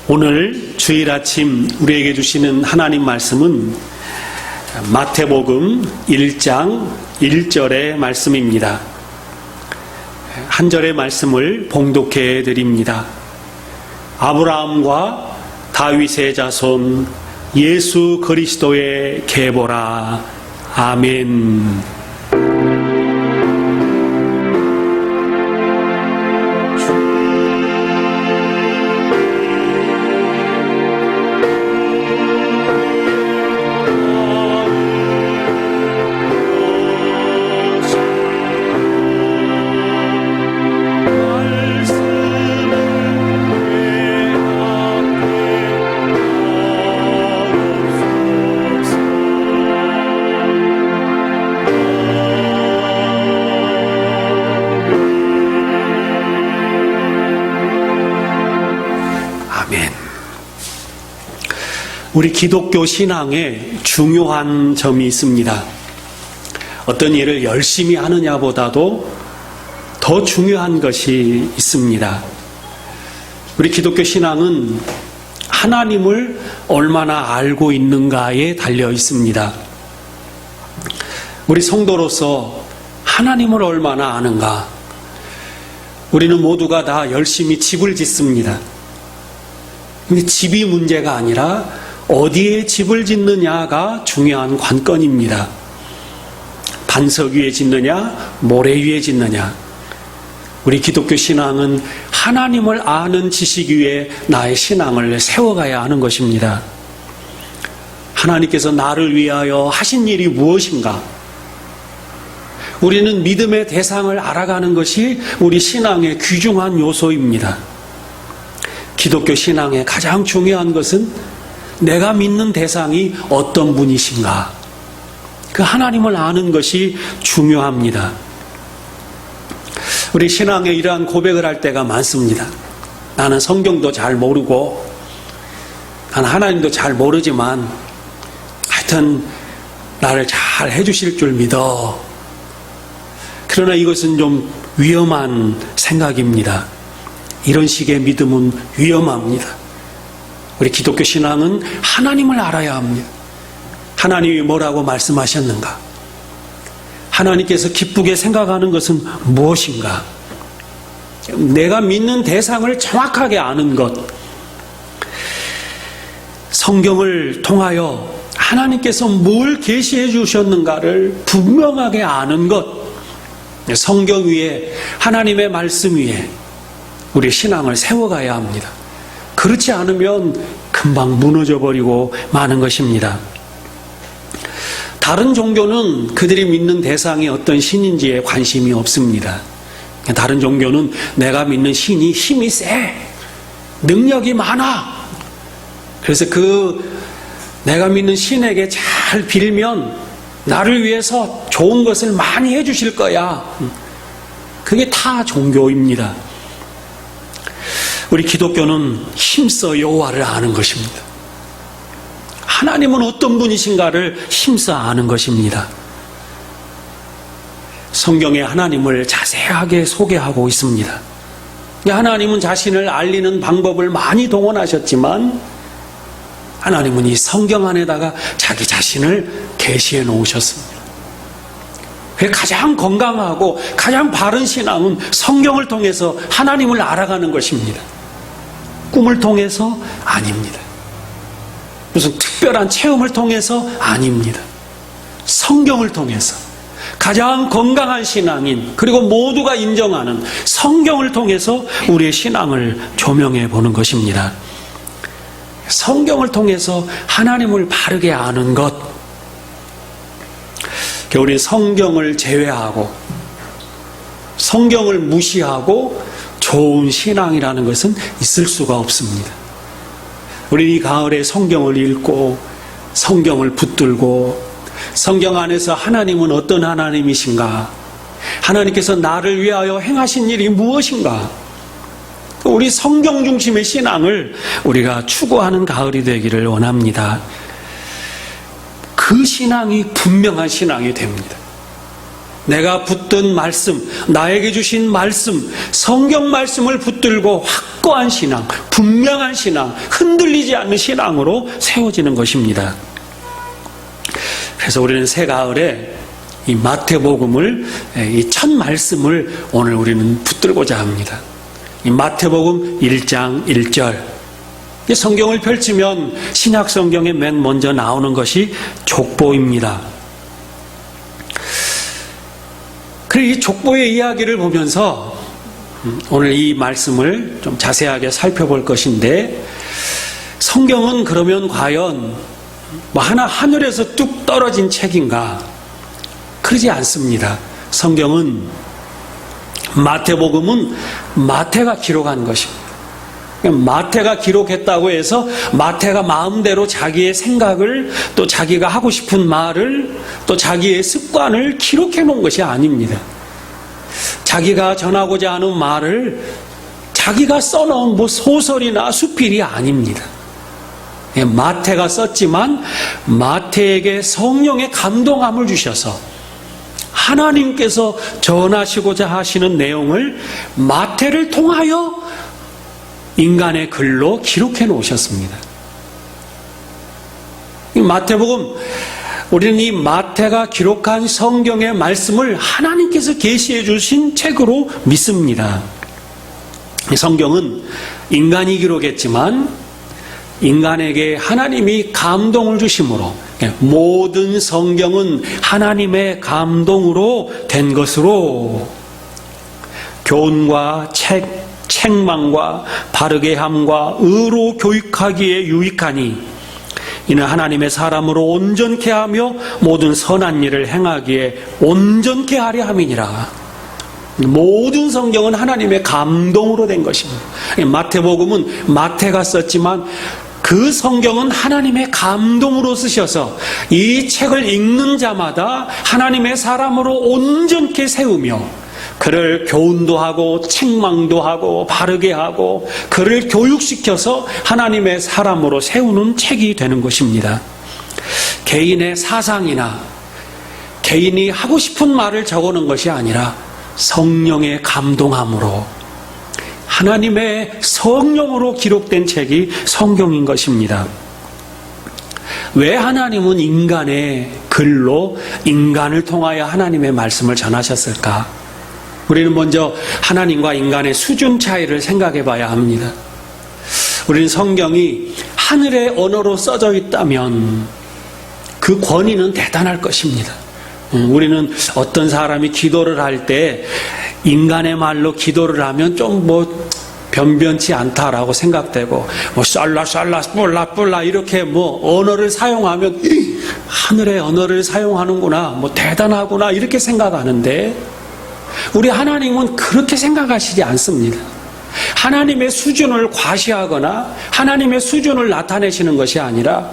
오늘 주일 아침 우리에게 주시는 하나님 말씀은 마태복음 1장 1절의 말씀입니다. 한 절의 말씀을 봉독해 드립니다. 아브라함과 다윗의 자손 예수 그리스도의 계보라. 아멘. 우리 기독교 신앙에 중요한 점이 있습니다. 어떤 일을 열심히 하느냐보다도 더 중요한 것이 있습니다. 우리 기독교 신앙은 하나님을 얼마나 알고 있는가에 달려 있습니다. 우리 성도로서 하나님을 얼마나 아는가? 우리는 모두가 다 열심히 집을 짓습니다. 근데 집이 문제가 아니라 어디에 집을 짓느냐가 중요한 관건입니다. 반석 위에 짓느냐, 모래 위에 짓느냐. 우리 기독교 신앙은 하나님을 아는 지식 위에 나의 신앙을 세워가야 하는 것입니다. 하나님께서 나를 위하여 하신 일이 무엇인가? 우리는 믿음의 대상을 알아가는 것이 우리 신앙의 귀중한 요소입니다. 기독교 신앙의 가장 중요한 것은 내가 믿는 대상이 어떤 분이신가? 그 하나님을 아는 것이 중요합니다. 우리 신앙에 이러한 고백을 할 때가 많습니다. 나는 성경도 잘 모르고 나는 하나님도 잘 모르지만 하여튼 나를 잘 해주실 줄 믿어. 그러나 이것은 좀 위험한 생각입니다. 이런 식의 믿음은 위험합니다. 우리 기독교 신앙은 하나님을 알아야 합니다. 하나님이 뭐라고 말씀하셨는가? 하나님께서 기쁘게 생각하는 것은 무엇인가? 내가 믿는 대상을 정확하게 아는 것. 성경을 통하여 하나님께서 뭘 계시해 주셨는가를 분명하게 아는 것. 성경 위에, 하나님의 말씀 위에 우리 신앙을 세워가야 합니다. 그렇지 않으면 금방 무너져버리고 마는 것입니다. 다른 종교는 그들이 믿는 대상이 어떤 신인지에 관심이 없습니다. 다른 종교는 내가 믿는 신이 힘이 세, 능력이 많아. 그래서 내가 믿는 신에게 잘 빌면 나를 위해서 좋은 것을 많이 해주실 거야. 그게 다 종교입니다. 우리 기독교는 힘써 여호와를 아는 것입니다. 하나님은 어떤 분이신가를 힘써 아는 것입니다. 성경에 하나님을 자세하게 소개하고 있습니다. 하나님은 자신을 알리는 방법을 많이 동원하셨지만 하나님은 이 성경 안에다가 자기 자신을 계시해 놓으셨습니다. 가장 건강하고 가장 바른 신앙은 성경을 통해서 하나님을 알아가는 것입니다. 꿈을 통해서 아닙니다. 무슨 특별한 체험을 통해서 아닙니다. 성경을 통해서 가장 건강한 신앙인, 그리고 모두가 인정하는 성경을 통해서 우리의 신앙을 조명해 보는 것입니다. 성경을 통해서 하나님을 바르게 아는 것. 우리 성경을 제외하고 성경을 무시하고 좋은 신앙이라는 것은 있을 수가 없습니다. 우리 이 가을에 성경을 읽고 성경을 붙들고 성경 안에서 하나님은 어떤 하나님이신가? 하나님께서 나를 위하여 행하신 일이 무엇인가? 우리 성경 중심의 신앙을 우리가 추구하는 가을이 되기를 원합니다. 그 신앙이 분명한 신앙이 됩니다. 내가 붙든 말씀, 나에게 주신 말씀, 성경 말씀을 붙들고 확고한 신앙, 분명한 신앙, 흔들리지 않는 신앙으로 세워지는 것입니다. 그래서 우리는 새가을에 이 마태복음을, 이 첫 말씀을 오늘 우리는 붙들고자 합니다. 이 마태복음 1장 1절. 성경을 펼치면 신약 성경에 맨 먼저 나오는 것이 족보입니다. 그리고 이 족보의 이야기를 보면서 오늘 이 말씀을 좀 자세하게 살펴볼 것인데, 성경은 그러면 과연 뭐 하나 하늘에서 뚝 떨어진 책인가? 그러지 않습니다. 성경은, 마태복음은 마태가 기록한 것입니다. 마태가 기록했다고 해서 마태가 마음대로 자기의 생각을, 또 자기가 하고 싶은 말을, 또 자기의 습관을 기록해 놓은 것이 아닙니다. 자기가 전하고자 하는 말을 자기가 써놓은 뭐 소설이나 수필이 아닙니다. 마태가 썼지만 마태에게 성령의 감동함을 주셔서 하나님께서 전하시고자 하시는 내용을 마태를 통하여 인간의 글로 기록해 놓으셨습니다. 이 마태복음, 우리는 이 마태가 기록한 성경의 말씀을 하나님께서 계시해 주신 책으로 믿습니다. 이 성경은 인간이 기록했지만 인간에게 하나님이 감동을 주심으로, 모든 성경은 하나님의 감동으로 된 것으로 교훈과 책망과 바르게 함과 의로 교육하기에 유익하니 이는 하나님의 사람으로 온전케 하며 모든 선한 일을 행하기에 온전케 하려 함이니라. 모든 성경은 하나님의 감동으로 된 것입니다. 마태복음은 마태가 썼지만 그 성경은 하나님의 감동으로 쓰셔서 이 책을 읽는 자마다 하나님의 사람으로 온전케 세우며 그를 교훈도 하고 책망도 하고 바르게 하고 그를 교육시켜서 하나님의 사람으로 세우는 책이 되는 것입니다. 개인의 사상이나 개인이 하고 싶은 말을 적어놓은 것이 아니라 성령의 감동함으로 하나님의 성령으로 기록된 책이 성경인 것입니다. 왜 하나님은 인간의 글로 인간을 통하여 하나님의 말씀을 전하셨을까? 우리는 먼저 하나님과 인간의 수준 차이를 생각해 봐야 합니다. 우리는 성경이 하늘의 언어로 써져 있다면 그 권위는 대단할 것입니다. 우리는 어떤 사람이 기도를 할 때 인간의 말로 기도를 하면 좀 변변치 않다라고 생각되고, 쌀라 뿔라 이렇게 언어를 사용하면 하늘의 언어를 사용하는구나, 대단하구나 이렇게 생각하는데, 우리 하나님은 그렇게 생각하시지 않습니다. 하나님의 수준을 과시하거나 하나님의 수준을 나타내시는 것이 아니라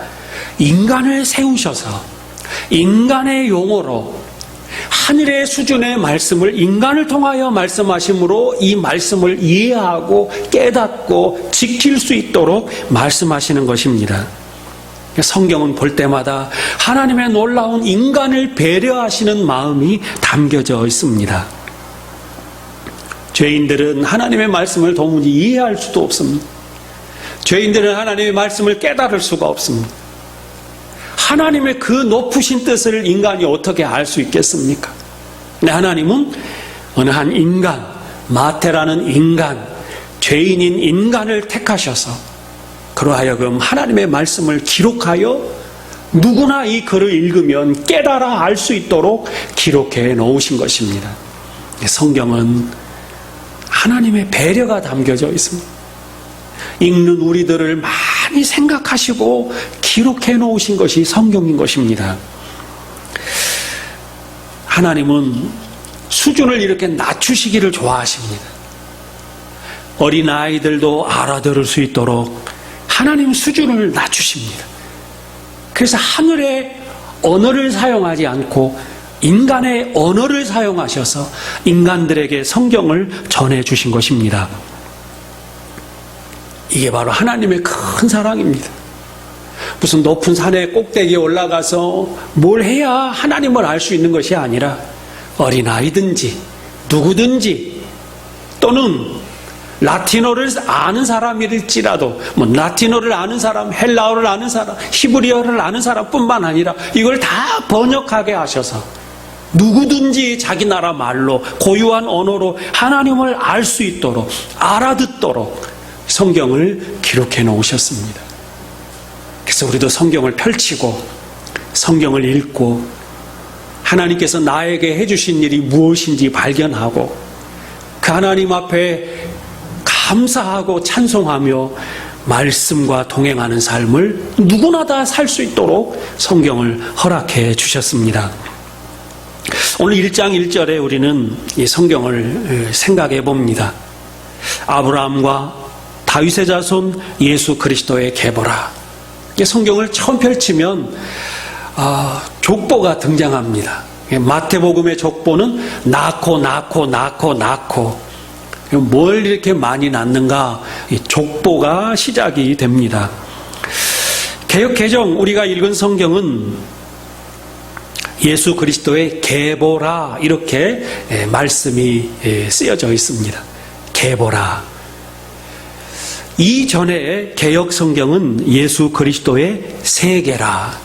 인간을 세우셔서 인간의 용어로 하늘의 수준의 말씀을 인간을 통하여 말씀하심으로 이 말씀을 이해하고 깨닫고 지킬 수 있도록 말씀하시는 것입니다. 성경은 볼 때마다 하나님의 놀라운 인간을 배려하시는 마음이 담겨져 있습니다. 죄인들은 하나님의 말씀을 도무지 이해할 수도 없습니다. 죄인들은 하나님의 말씀을 깨달을 수가 없습니다. 하나님의 그 높으신 뜻을 인간이 어떻게 알 수 있겠습니까? 근데 하나님은 어느 한 인간, 마태라는 인간, 죄인인 인간을 택하셔서 그러하여금 하나님의 말씀을 기록하여 누구나 이 글을 읽으면 깨달아 알 수 있도록 기록해 놓으신 것입니다. 성경은 하나님의 배려가 담겨져 있습니다. 읽는 우리들을 많이 생각하시고 기록해 놓으신 것이 성경인 것입니다. 하나님은 수준을 이렇게 낮추시기를 좋아하십니다. 어린아이들도 알아들을 수 있도록 하나님 수준을 낮추십니다. 그래서 하늘의 언어를 사용하지 않고 인간의 언어를 사용하셔서 인간들에게 성경을 전해주신 것입니다. 이게 바로 하나님의 큰 사랑입니다. 무슨 높은 산의 꼭대기에 올라가서 뭘 해야 하나님을 알 수 있는 것이 아니라 어린아이든지 누구든지 또는 라틴어를 아는 사람일지라도 라틴어를 아는 사람, 헬라어를 아는 사람, 히브리어를 아는 사람뿐만 아니라 이걸 다 번역하게 하셔서 누구든지 자기 나라 말로 고유한 언어로 하나님을 알 수 있도록 알아듣도록 성경을 기록해 놓으셨습니다. 그래서 우리도 성경을 펼치고 성경을 읽고 하나님께서 나에게 해주신 일이 무엇인지 발견하고 그 하나님 앞에 감사하고 찬송하며 말씀과 동행하는 삶을 누구나 다 살 수 있도록 성경을 허락해 주셨습니다. 오늘 1장 1절에 우리는 이 성경을 생각해 봅니다. 아브라함과 다윗의 자손 예수 그리스도의 계보라. 성경을 처음 펼치면 족보가 등장합니다. 마태복음의 족보는 낳고 뭘 이렇게 많이 낳는가? 족보가 시작이 됩니다. 개역개정 우리가 읽은 성경은 예수 그리스도의 계보라 이렇게 말씀이 쓰여져 있습니다. 계보라. 이전에 개역 성경은 예수 그리스도의 세계라.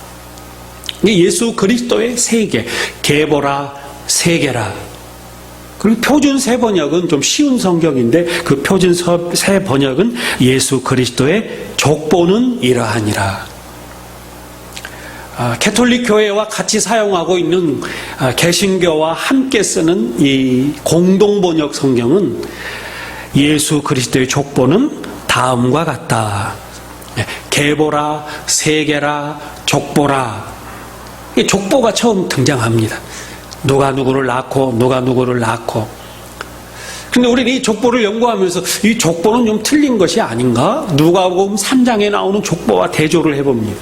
예수 그리스도의 세계, 계보라, 세계라. 그리고 표준 새 번역은 좀 쉬운 성경인데 그 표준 새 번역은 예수 그리스도의 족보는 이러하니라. 캐톨릭 교회와 같이 사용하고 있는 개신교와 함께 쓰는 이 공동 번역 성경은 예수 그리스도의 족보는 다음과 같다. 계보라, 세계라, 족보라. 이 족보가 처음 등장합니다. 누가 누구를 낳고 누가 누구를 낳고. 근데 우리는 이 족보를 연구하면서 이 족보는 좀 틀린 것이 아닌가? 누가복음 3장에 나오는 족보와 대조를 해봅니다.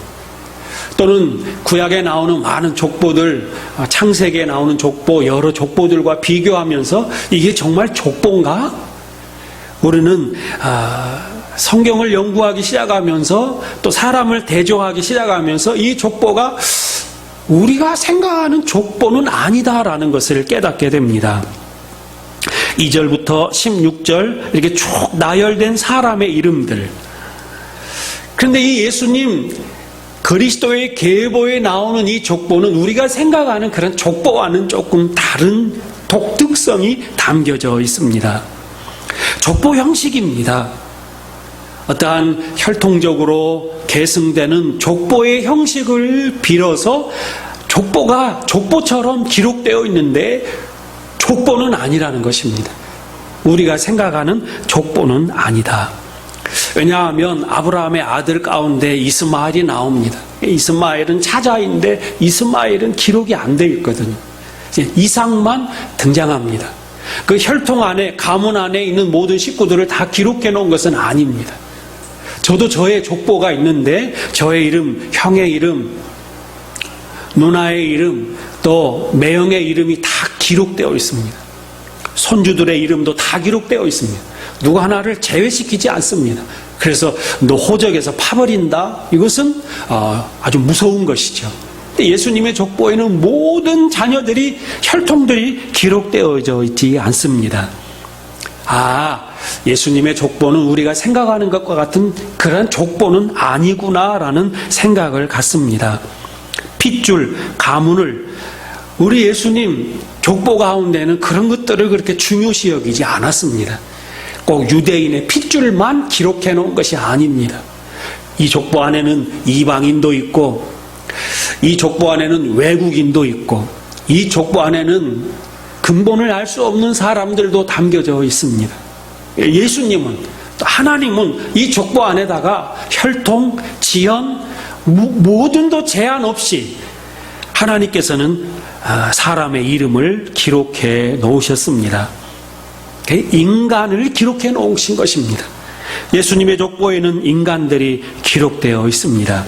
또는 구약에 나오는 많은 족보들, 창세기에 나오는 족보, 여러 족보들과 비교하면서 이게 정말 족보인가? 우리는 성경을 연구하기 시작하면서 또 사람을 대조하기 시작하면서 이 족보가 우리가 생각하는 족보는 아니다라는 것을 깨닫게 됩니다. 2절부터 16절 이렇게 쭉 나열된 사람의 이름들. 그런데 이 예수님 그리스도의 계보에 나오는 이 족보는 우리가 생각하는 그런 족보와는 조금 다른 독특성이 담겨져 있습니다. 족보 형식입니다. 어떠한 혈통적으로 계승되는 족보의 형식을 빌어서 족보가 족보처럼 기록되어 있는데 족보는 아니라는 것입니다. 우리가 생각하는 족보는 아니다. 왜냐하면 아브라함의 아들 가운데 이스마엘이 나옵니다. 이스마엘은 차자인데 이스마엘은 기록이 안 되어 있거든요. 이삭만 등장합니다. 그 혈통 안에, 가문 안에 있는 모든 식구들을 다 기록해 놓은 것은 아닙니다. 저도 저의 족보가 있는데 저의 이름, 형의 이름, 누나의 이름, 또 매형의 이름이 다 기록되어 있습니다. 손주들의 이름도 다 기록되어 있습니다. 누구 하나를 제외시키지 않습니다. 그래서 너 호적에서 파버린다? 이것은 아주 무서운 것이죠. 예수님의 족보에는 모든 자녀들이, 혈통들이 기록되어져 있지 않습니다. 예수님의 족보는 우리가 생각하는 것과 같은 그런 족보는 아니구나라는 생각을 갖습니다. 핏줄, 가문을, 우리 예수님 족보 가운데는 그런 것들을 그렇게 중요시 여기지 않았습니다. 꼭 유대인의 핏줄만 기록해 놓은 것이 아닙니다. 이 족보 안에는 이방인도 있고, 이 족보 안에는 외국인도 있고, 이 족보 안에는 근본을 알 수 없는 사람들도 담겨져 있습니다. 예수님은, 하나님은 이 족보 안에다가 혈통, 지연, 모든 도 제한 없이 하나님께서는 사람의 이름을 기록해 놓으셨습니다. 인간을 기록해 놓으신 것입니다. 예수님의 족보에는 인간들이 기록되어 있습니다.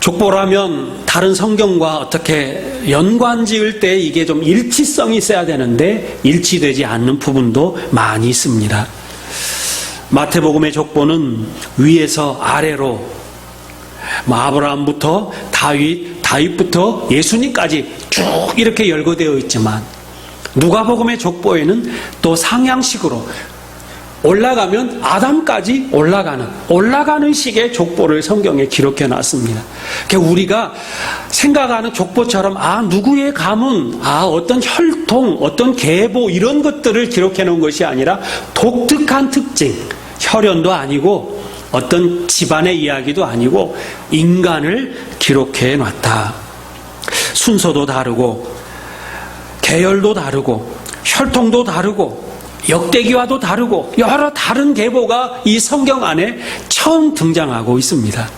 족보라면 다른 성경과 어떻게 연관 지을 때 이게 좀 일치성이 있어야 되는데 일치되지 않는 부분도 많이 있습니다. 마태복음의 족보는 위에서 아래로 아브라함부터 다윗부터 예수님까지 쭉 이렇게 열거되어 있지만 누가복음의 족보에는 또 상향식으로 올라가면 아담까지 올라가는 식의 족보를 성경에 기록해 놨습니다. 그러니까 우리가 생각하는 족보처럼 누구의 가문, 어떤 혈통, 어떤 계보 이런 것들을 기록해 놓은 것이 아니라 독특한 특징, 혈연도 아니고 어떤 집안의 이야기도 아니고 인간을 기록해 놨다. 순서도 다르고 계열도 다르고 혈통도 다르고 역대기와도 다르고 여러 다른 계보가 이 성경 안에 처음 등장하고 있습니다.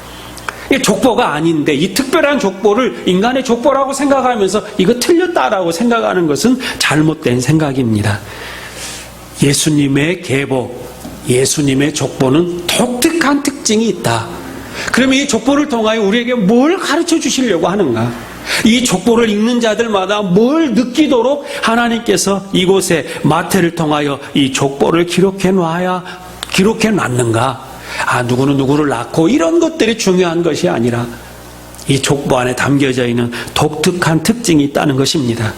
이 족보가 아닌데 이 특별한 족보를 인간의 족보라고 생각하면서 이거 틀렸다라고 생각하는 것은 잘못된 생각입니다. 예수님의 계보, 예수님의 족보는 독특한 특징이 있다. 그러면 이 족보를 통하여 우리에게 뭘 가르쳐 주시려고 하는가? 이 족보를 읽는 자들마다 뭘 느끼도록 하나님께서 이곳에 마태를 통하여 이 족보를 기록해 놨는가? 누구는 누구를 낳고 이런 것들이 중요한 것이 아니라 이 족보 안에 담겨져 있는 독특한 특징이 있다는 것입니다.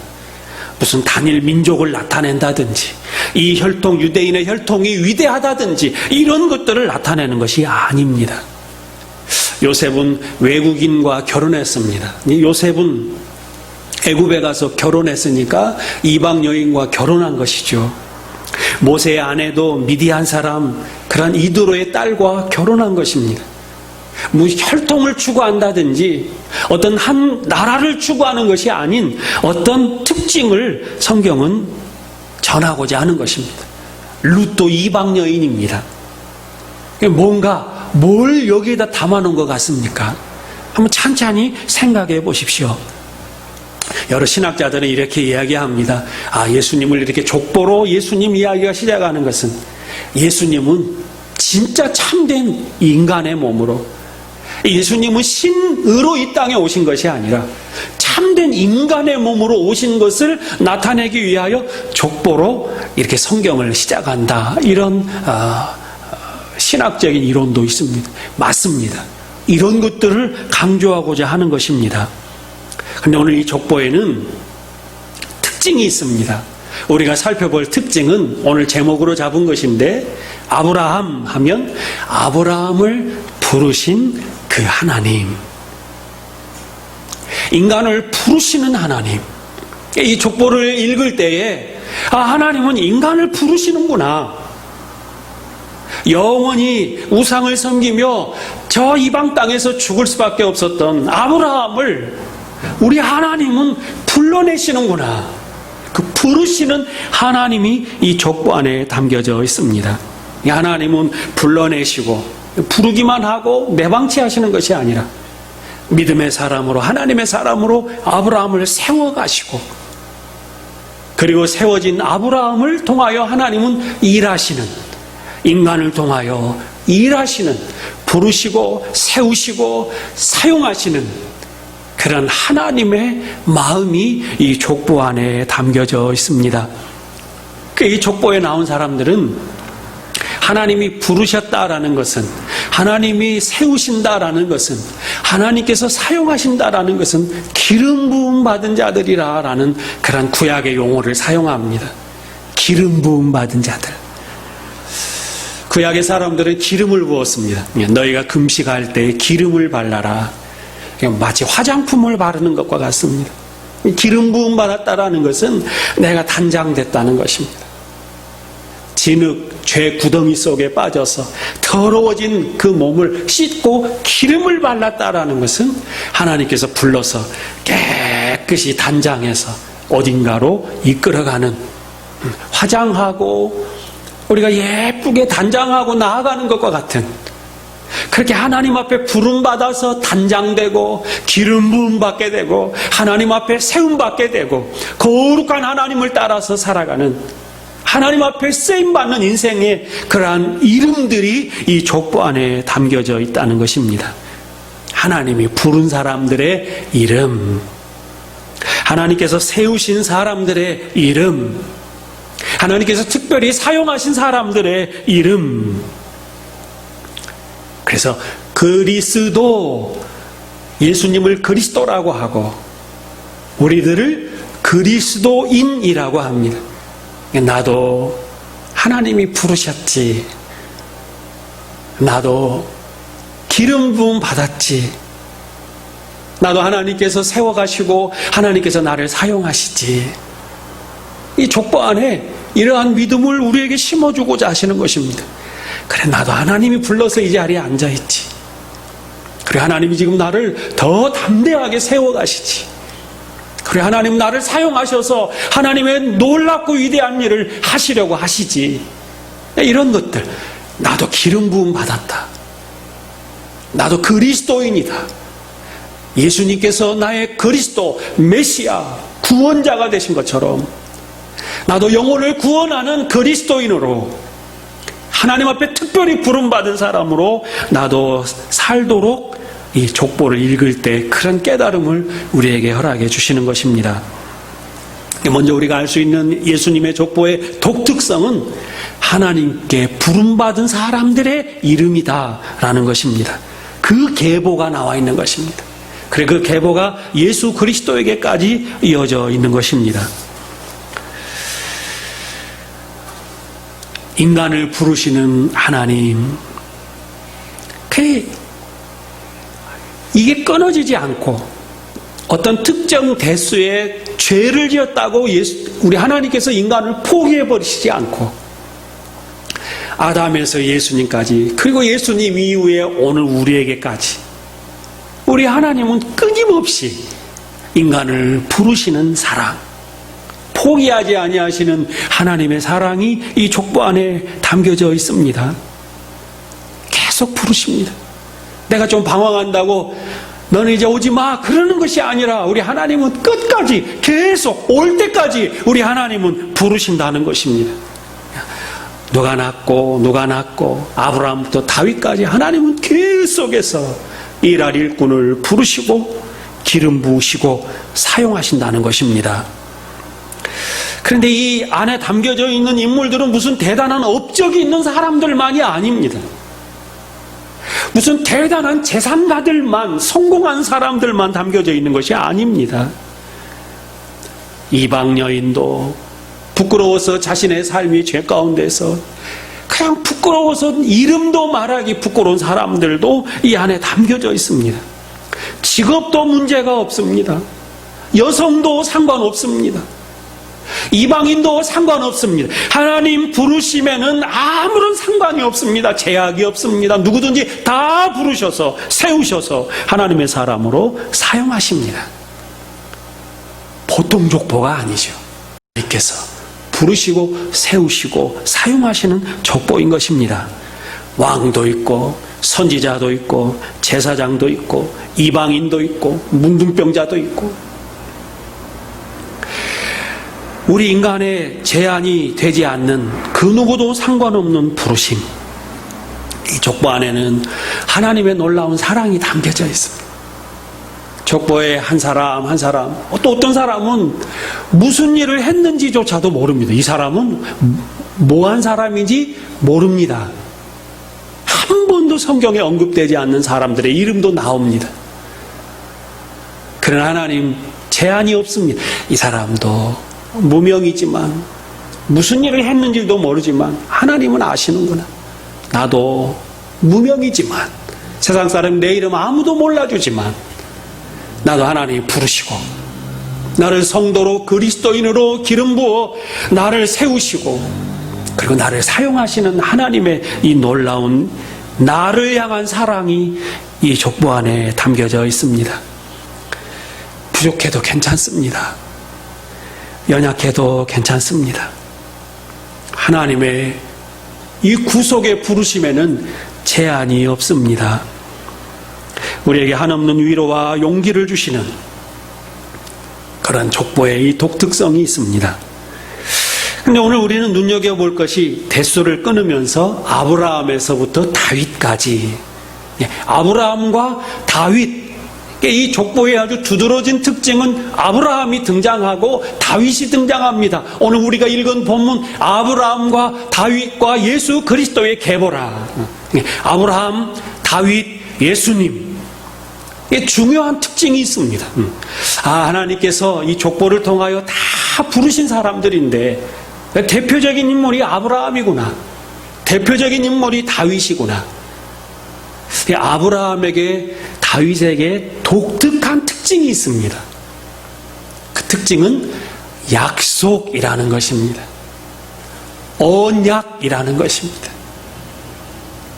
무슨 단일 민족을 나타낸다든지 이 혈통, 유대인의 혈통이 위대하다든지 이런 것들을 나타내는 것이 아닙니다. 요셉은 외국인과 결혼했습니다. 요셉은 애굽에 가서 결혼했으니까 이방 여인과 결혼한 것이죠. 모세의 아내도 미디안 사람, 그런 이드로의 딸과 결혼한 것입니다. 혈통을 추구한다든지 어떤 한 나라를 추구하는 것이 아닌 어떤 특징을 성경은 전하고자 하는 것입니다. 룻도 이방 여인입니다. 뭘 여기에다 담아놓은 것 같습니까? 한번 찬찬히 생각해 보십시오. 여러 신학자들은 이렇게 이야기합니다. 예수님을 이렇게 족보로 예수님 이야기가 시작하는 것은 예수님은 진짜 참된 인간의 몸으로, 예수님은 신으로 이 땅에 오신 것이 아니라 참된 인간의 몸으로 오신 것을 나타내기 위하여 족보로 이렇게 성경을 시작한다. 이런 신학적인 이론도 있습니다. 맞습니다. 이런 것들을 강조하고자 하는 것입니다. 그런데 오늘 이 족보에는 특징이 있습니다. 우리가 살펴볼 특징은 오늘 제목으로 잡은 것인데, 아브라함 하면 아브라함을 부르신 그 하나님, 인간을 부르시는 하나님. 이 족보를 읽을 때에 하나님은 인간을 부르시는구나. 영원히 우상을 섬기며 저 이방 땅에서 죽을 수밖에 없었던 아브라함을 우리 하나님은 불러내시는구나. 그 부르시는 하나님이 이 족보 안에 담겨져 있습니다. 이 하나님은 불러내시고 부르기만 하고 매방치하시는 것이 아니라 믿음의 사람으로, 하나님의 사람으로 아브라함을 세워가시고, 그리고 세워진 아브라함을 통하여 하나님은 일하시는, 인간을 통하여 일하시는, 부르시고 세우시고 사용하시는 그런 하나님의 마음이 이 족보 안에 담겨져 있습니다. 이 족보에 나온 사람들은 하나님이 부르셨다라는 것은, 하나님이 세우신다라는 것은, 하나님께서 사용하신다라는 것은 기름 부음 받은 자들이라라는 그런 구약의 용어를 사용합니다. 기름 부음 받은 자들. 구약의 사람들은 기름을 부었습니다. 너희가 금식할 때 기름을 발라라. 마치 화장품을 바르는 것과 같습니다. 기름 부음 받았다라는 것은 내가 단장됐다는 것입니다. 진흙, 죄 구덩이 속에 빠져서 더러워진 그 몸을 씻고 기름을 발랐다라는 것은 하나님께서 불러서 깨끗이 단장해서 어딘가로 이끌어가는, 화장하고 우리가 예쁘게 단장하고 나아가는 것과 같은, 그렇게 하나님 앞에 부름받아서 단장되고 기름 부음 받게 되고 하나님 앞에 세움 받게 되고 거룩한 하나님을 따라서 살아가는, 하나님 앞에 쓰임받는 인생의 그러한 이름들이 이 족보 안에 담겨져 있다는 것입니다. 하나님이 부른 사람들의 이름, 하나님께서 세우신 사람들의 이름, 하나님께서 특별히 사용하신 사람들의 이름. 그래서 그리스도 예수님을 그리스도라고 하고 우리들을 그리스도인이라고 합니다. 나도 하나님이 부르셨지. 나도 기름 부음 받았지. 나도 하나님께서 세워가시고 하나님께서 나를 사용하시지. 이 족보 안에 이러한 믿음을 우리에게 심어주고자 하시는 것입니다. 그래, 나도 하나님이 불러서 이 자리에 앉아있지. 그래, 하나님이 지금 나를 더 담대하게 세워가시지. 그래, 하나님 나를 사용하셔서 하나님의 놀랍고 위대한 일을 하시려고 하시지. 이런 것들. 나도 기름 부음 받았다. 나도 그리스도인이다. 예수님께서 나의 그리스도, 메시아, 구원자가 되신 것처럼 나도 영혼을 구원하는 그리스도인으로 하나님 앞에 특별히 부름받은 사람으로 나도 살도록 이 족보를 읽을 때 그런 깨달음을 우리에게 허락해 주시는 것입니다. 먼저 우리가 알 수 있는 예수님의 족보의 독특성은 하나님께 부름받은 사람들의 이름이다라는 것입니다. 그 계보가 나와 있는 것입니다. 그리고 그 계보가 예수 그리스도에게까지 이어져 있는 것입니다. 인간을 부르시는 하나님, 이게 끊어지지 않고 어떤 특정 대수의 죄를 지었다고 우리 하나님께서 인간을 포기해버리시지 않고 아담에서 예수님까지, 그리고 예수님 이후에 오늘 우리에게까지 우리 하나님은 끊임없이 인간을 부르시는 사랑, 포기하지 아니하시는 하나님의 사랑이 이 족보 안에 담겨져 있습니다. 계속 부르십니다. 내가 좀 방황한다고 너는 이제 오지 마 그러는 것이 아니라 우리 하나님은 끝까지 계속 올 때까지 우리 하나님은 부르신다는 것입니다. 누가 낳고 아브라함부터 다윗까지 하나님은 계속해서 이스라엘 일꾼을 부르시고 기름 부으시고 사용하신다는 것입니다. 그런데 이 안에 담겨져 있는 인물들은 무슨 대단한 업적이 있는 사람들만이 아닙니다. 무슨 대단한 재산가들만, 성공한 사람들만 담겨져 있는 것이 아닙니다. 이방 여인도 부끄러워서 자신의 삶이 죄 가운데서 그냥 부끄러워서 이름도 말하기 부끄러운 사람들도 이 안에 담겨져 있습니다. 직업도 문제가 없습니다. 여성도 상관없습니다. 이방인도 상관없습니다. 하나님 부르시면은 아무런 상관이 없습니다. 제약이 없습니다. 누구든지 다 부르셔서 세우셔서 하나님의 사람으로 사용하십니다. 보통 족보가 아니죠. 하나님께서 부르시고 세우시고 사용하시는 족보인 것입니다. 왕도 있고 선지자도 있고 제사장도 있고 이방인도 있고 문둥병자도 있고, 우리 인간의 제한이 되지 않는 그 누구도 상관없는 부르심, 이 족보 안에는 하나님의 놀라운 사랑이 담겨져 있습니다. 족보에 한 사람 또 어떤 사람은 무슨 일을 했는지조차도 모릅니다. 이 사람은 뭐한 사람인지 모릅니다. 한 번도 성경에 언급되지 않는 사람들의 이름도 나옵니다. 그러나 하나님 제한이 없습니다. 이 사람도 무명이지만 무슨 일을 했는지도 모르지만 하나님은 아시는구나. 나도 무명이지만 세상 사람 내 이름 아무도 몰라주지만 나도 하나님이 부르시고 나를 성도로 그리스도인으로 기름 부어 나를 세우시고 그리고 나를 사용하시는 하나님의 이 놀라운 나를 향한 사랑이 이 족보 안에 담겨져 있습니다. 부족해도 괜찮습니다. 연약해도 괜찮습니다. 하나님의 이 구속의 부르심에는 제한이 없습니다. 우리에게 한없는 위로와 용기를 주시는 그런 족보의 이 독특성이 있습니다. 그런데 오늘 우리는 눈여겨볼 것이 대수를 끊으면서 아브라함에서부터 다윗까지, 아브라함과 다윗, 이 족보의 아주 두드러진 특징은 아브라함이 등장하고 다윗이 등장합니다. 오늘 우리가 읽은 본문 아브라함과 다윗과 예수 그리스도의 계보라. 아브라함, 다윗, 예수님, 이게 중요한 특징이 있습니다. 하나님께서 이 족보를 통하여 다 부르신 사람들인데 대표적인 인물이 아브라함이구나. 대표적인 인물이 다윗이구나. 아브라함에게 다윗에게 독특한 특징이 있습니다. 그 특징은 약속이라는 것입니다. 언약이라는 것입니다.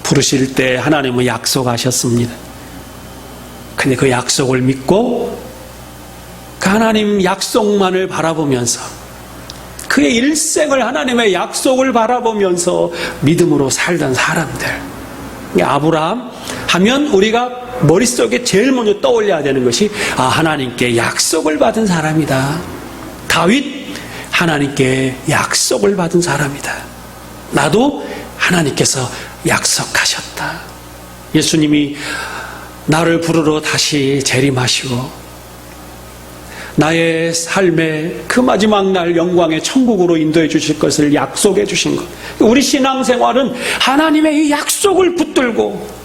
부르실 때 하나님은 약속하셨습니다. 근데 그 약속을 믿고 그 하나님 약속만을 바라보면서 그의 일생을 하나님의 약속을 바라보면서 믿음으로 살던 사람들. 아브라함 하면 우리가 머릿속에 제일 먼저 떠올려야 되는 것이 하나님께 약속을 받은 사람이다. 다윗 하나님께 약속을 받은 사람이다. 나도 하나님께서 약속하셨다. 예수님이 나를 부르러 다시 재림하시고 나의 삶의 그 마지막 날 영광의 천국으로 인도해 주실 것을 약속해 주신 것. 우리 신앙생활은 하나님의 이 약속을 붙들고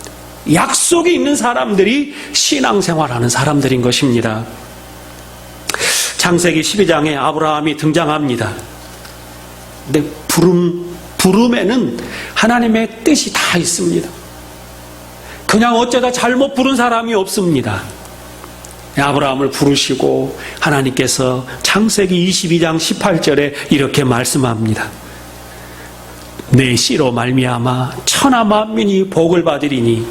약속이 있는 사람들이 신앙생활하는 사람들인 것입니다. 창세기 12장에 아브라함이 등장합니다. 근데 부름에는 하나님의 뜻이 다 있습니다. 그냥 어쩌다 잘못 부른 사람이 없습니다. 아브라함을 부르시고 하나님께서 창세기 22장 18절에 이렇게 말씀합니다. 내 씨로 말미암아 천하 만민이 복을 받으리니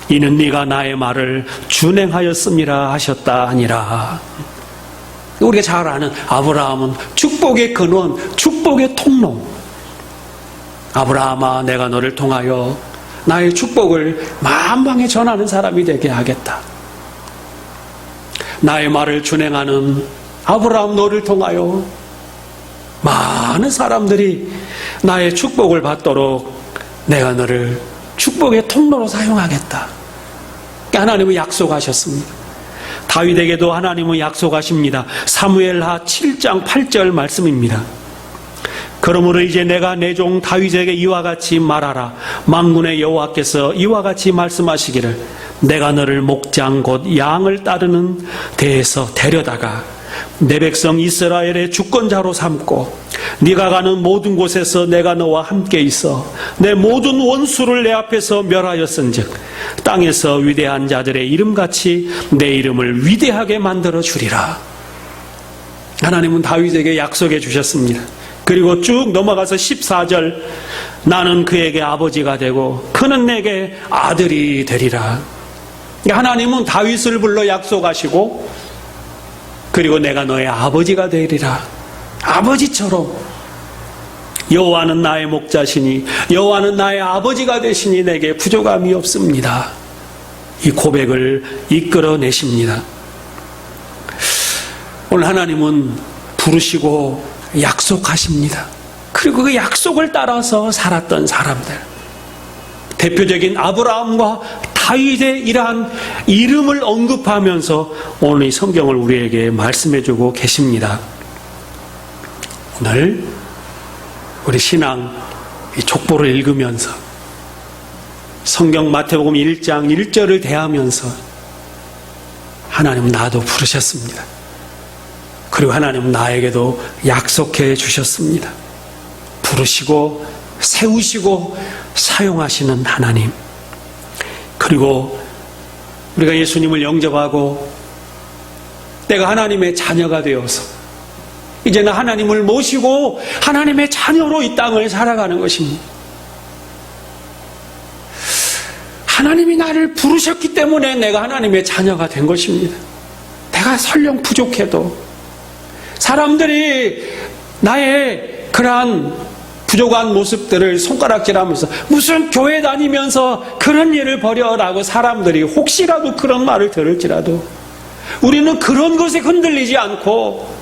이는 네가 나의 말을 준행하였음이라 하셨다 하니라. 우리가 잘 아는 아브라함은 축복의 근원, 축복의 통로. 아브라함아, 내가 너를 통하여 나의 축복을 만방에 전하는 사람이 되게 하겠다. 나의 말을 준행하는 아브라함 너를 통하여 많은 사람들이 나의 축복을 받도록 내가 너를 축복의 통로로 사용하겠다. 하나님은 약속하셨습니다. 다윗에게도 하나님은 약속하십니다. 사무엘하 7장 8절 말씀입니다. 그러므로 이제 내가 내 종 다윗에게 이와 같이 말하라. 만군의 여호와께서 이와 같이 말씀하시기를 내가 너를 목장 곧 양을 따르는 데에서 데려다가 내 백성 이스라엘의 주권자로 삼고 네가 가는 모든 곳에서 내가 너와 함께 있어 내 모든 원수를 내 앞에서 멸하였은즉 땅에서 위대한 자들의 이름같이 내 이름을 위대하게 만들어 주리라. 하나님은 다윗에게 약속해 주셨습니다. 그리고 쭉 넘어가서 14절 나는 그에게 아버지가 되고 그는 내게 아들이 되리라. 하나님은 다윗을 불러 약속하시고 그리고 내가 너의 아버지가 되리라. 아버지처럼 여호와는 나의 목자시니 여호와는 나의 아버지가 되시니 내게 부족함이 없습니다. 이 고백을 이끌어내십니다. 오늘 하나님은 부르시고 약속하십니다. 그리고 그 약속을 따라서 살았던 사람들, 대표적인 아브라함과 다윗의 이러한 이름을 언급하면서 오늘 이 성경을 우리에게 말씀해주고 계십니다. 오늘 우리 신앙 이 족보를 읽으면서 성경 마태복음 1장 1절을 대하면서 하나님은 나도 부르셨습니다. 그리고 하나님은 나에게도 약속해 주셨습니다. 부르시고 세우시고 사용하시는 하나님. 그리고 우리가 예수님을 영접하고 내가 하나님의 자녀가 되어서 이제는 하나님을 모시고 하나님의 자녀로 이 땅을 살아가는 것입니다. 하나님이 나를 부르셨기 때문에 내가 하나님의 자녀가 된 것입니다. 내가 설령 부족해도 사람들이 나의 그러한 부족한 모습들을 손가락질하면서 무슨 교회 다니면서 그런 일을 벌여라고 사람들이 혹시라도 그런 말을 들을지라도 우리는 그런 것에 흔들리지 않고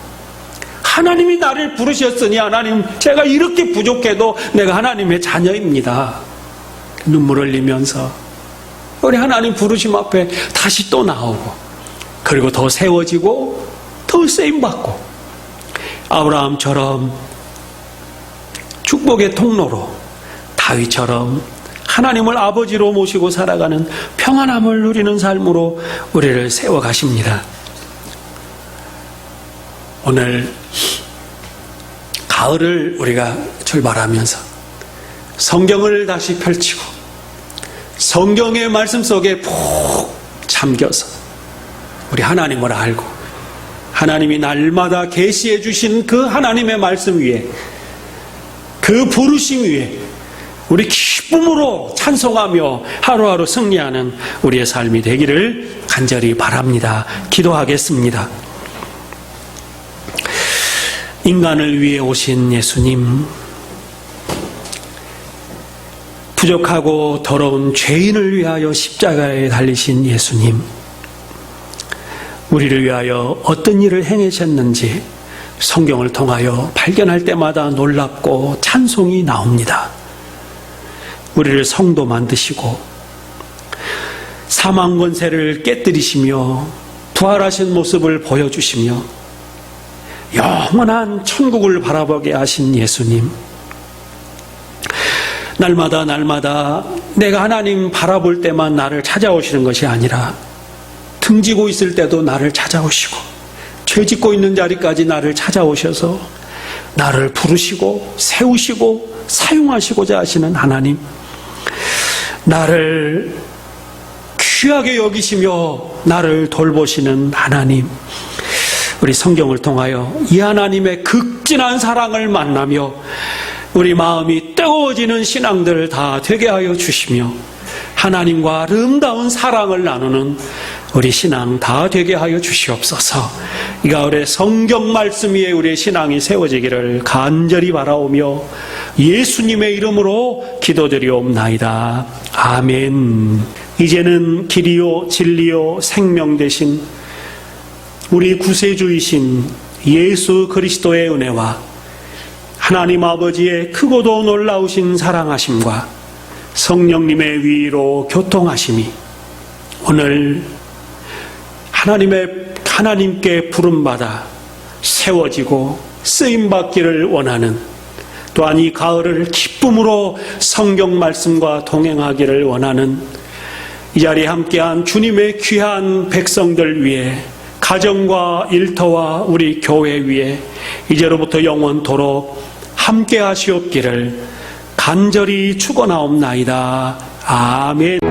하나님이 나를 부르셨으니 하나님 제가 이렇게 부족해도 내가 하나님의 자녀입니다. 눈물 흘리면서 우리 하나님 부르심 앞에 다시 또 나오고 그리고 더 세워지고 더 쓰임받고 아브라함처럼 축복의 통로로 다윗처럼 하나님을 아버지로 모시고 살아가는 평안함을 누리는 삶으로 우리를 세워가십니다. 오늘 가을을 우리가 출발하면서 성경을 다시 펼치고 성경의 말씀 속에 푹 잠겨서 우리 하나님을 알고 하나님이 날마다 계시해 주신 그 하나님의 말씀 위에 그 부르심 위에 우리 기쁨으로 찬송하며 하루하루 승리하는 우리의 삶이 되기를 간절히 바랍니다. 기도하겠습니다. 인간을 위해 오신 예수님, 부족하고 더러운 죄인을 위하여 십자가에 달리신 예수님, 우리를 위하여 어떤 일을 행하셨는지 성경을 통하여 발견할 때마다 놀랍고 찬송이 나옵니다. 우리를 성도 만드시고 사망 권세를 깨뜨리시며 부활하신 모습을 보여주시며 영원한 천국을 바라보게 하신 예수님, 날마다 내가 하나님 바라볼 때만 나를 찾아오시는 것이 아니라 등지고 있을 때도 나를 찾아오시고 죄 짓고 있는 자리까지 나를 찾아오셔서 나를 부르시고 세우시고 사용하시고자 하시는 하나님, 나를 귀하게 여기시며 나를 돌보시는 하나님, 우리 성경을 통하여 이 하나님의 극진한 사랑을 만나며 우리 마음이 뜨거워지는 신앙들 다 되게 하여 주시며 하나님과 아름다운 사랑을 나누는 우리 신앙 다 되게 하여 주시옵소서. 이 가을에 성경 말씀 위에 우리의 신앙이 세워지기를 간절히 바라오며 예수님의 이름으로 기도드리옵나이다. 아멘. 이제는 길이요 진리요 생명 되신 우리 구세주이신 예수 그리스도의 은혜와 하나님 아버지의 크고도 놀라우신 사랑하심과 성령님의 위로 교통하심이 오늘 하나님께 부름받아 세워지고 쓰임받기를 원하는, 또한 이 가을을 기쁨으로 성경 말씀과 동행하기를 원하는 이 자리에 함께한 주님의 귀한 백성들 위해, 가정과 일터와 우리 교회 위에 이제로부터 영원토록 함께 하시옵기를 간절히 축원하옵나이다. 아멘.